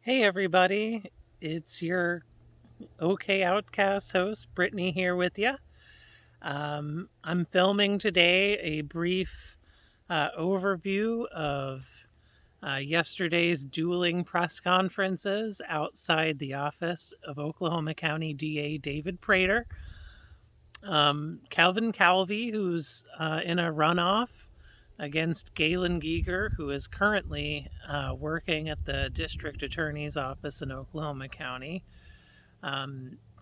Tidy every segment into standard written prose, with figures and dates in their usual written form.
Hey everybody, it's your OK Outcast host, Brittany, here with you. I'm filming today a brief overview of yesterday's dueling press conferences outside the office of Oklahoma County DA David Prater. Calvin Calvi, who's in a runoff against Galen Giger, who is currently working at the district attorney's office in Oklahoma County.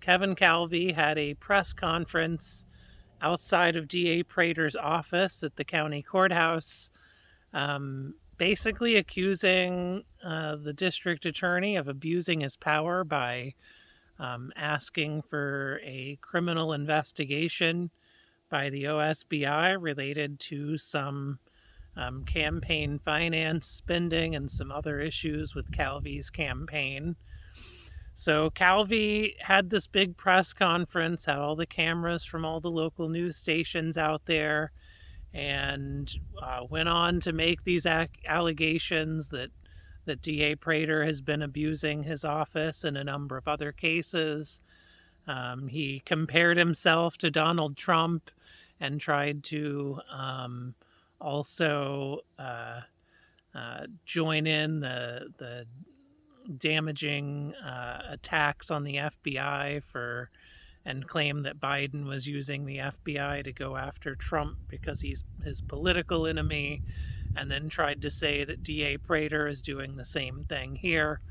Kevin Calvi had a press conference outside of DA Prater's office at the county courthouse, basically accusing the district attorney of abusing his power by asking for a criminal investigation by the OSBI related to some campaign finance spending and some other issues with Calvi's campaign. So Calvi had this big press conference, had all the cameras from all the local news stations out there, and went on to make these allegations that DA Prater has been abusing his office in a number of other cases. He compared himself to Donald Trump and tried to also join in the damaging attacks on the FBI and claim that Biden was using the FBI to go after Trump because he's his political enemy, and then tried to say that DA Prater is doing the same thing here.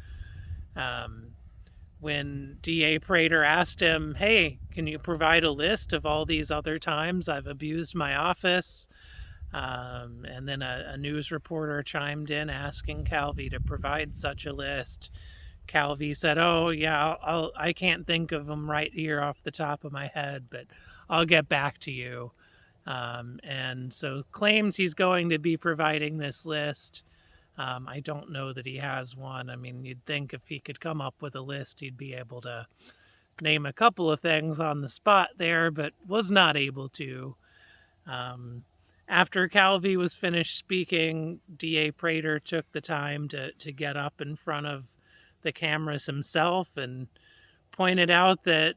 When DA Prater asked him, hey, can you provide a list of all these other times I've abused my office? And then a news reporter chimed in asking Calvi to provide such a list. Calvi said, oh, yeah, I can't think of them right here off the top of my head, but I'll get back to you. And so claims he's going to be providing this list. I don't know that he has one. I mean, you'd think if he could come up with a list, he'd be able to name a couple of things on the spot there, but was not able to. After Calvi was finished speaking, DA Prater took the time to get up in front of the cameras himself and pointed out that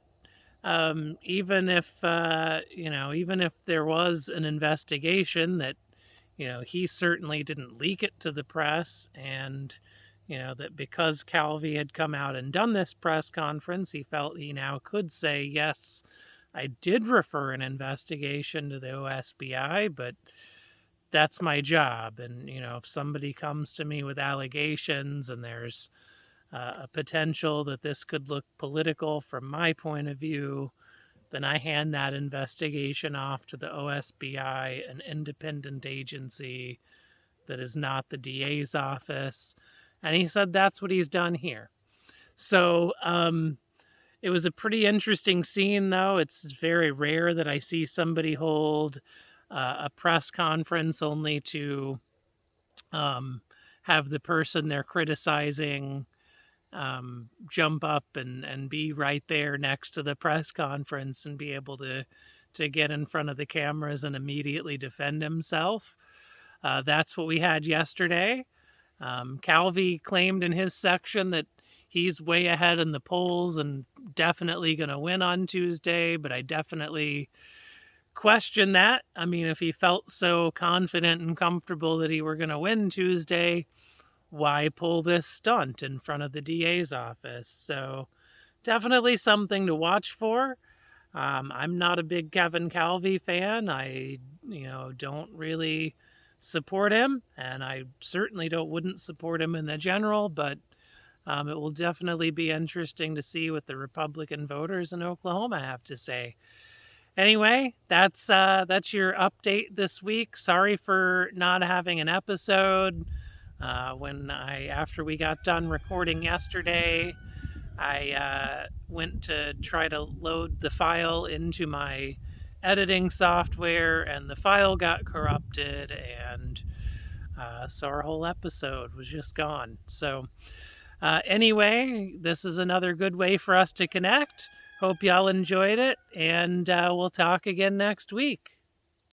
even if there was an investigation, that he certainly didn't leak it to the press, and that because Calvi had come out and done this press conference, he felt he now could say, yes, I did refer an investigation to the OSBI, but that's my job. And, if somebody comes to me with allegations and there's a potential that this could look political from my point of view, then I hand that investigation off to the OSBI, an independent agency that is not the DA's office. And he said that's what he's done here. So it was a pretty interesting scene, though. It's very rare that I see somebody hold a press conference only to have the person they're criticizing jump up and be right there next to the press conference and be able to get in front of the cameras and immediately defend himself. That's what we had yesterday. Calvi claimed in his section that he's way ahead in the polls and definitely going to win on Tuesday, but I definitely question that. I mean, if he felt so confident and comfortable that he were going to win Tuesday, why pull this stunt in front of the DA's office? So definitely something to watch for. I'm not a big Kevin Calvi fan. I, don't really support him, and I certainly wouldn't support him in the general, but it will definitely be interesting to see what the Republican voters in Oklahoma have to say. Anyway, that's your update this week. Sorry for not having an episode. After we got done recording yesterday, I went to try to load the file into my editing software, and the file got corrupted, and so our whole episode was just gone. So anyway, this is another good way for us to connect. Hope y'all enjoyed it, and we'll talk again next week.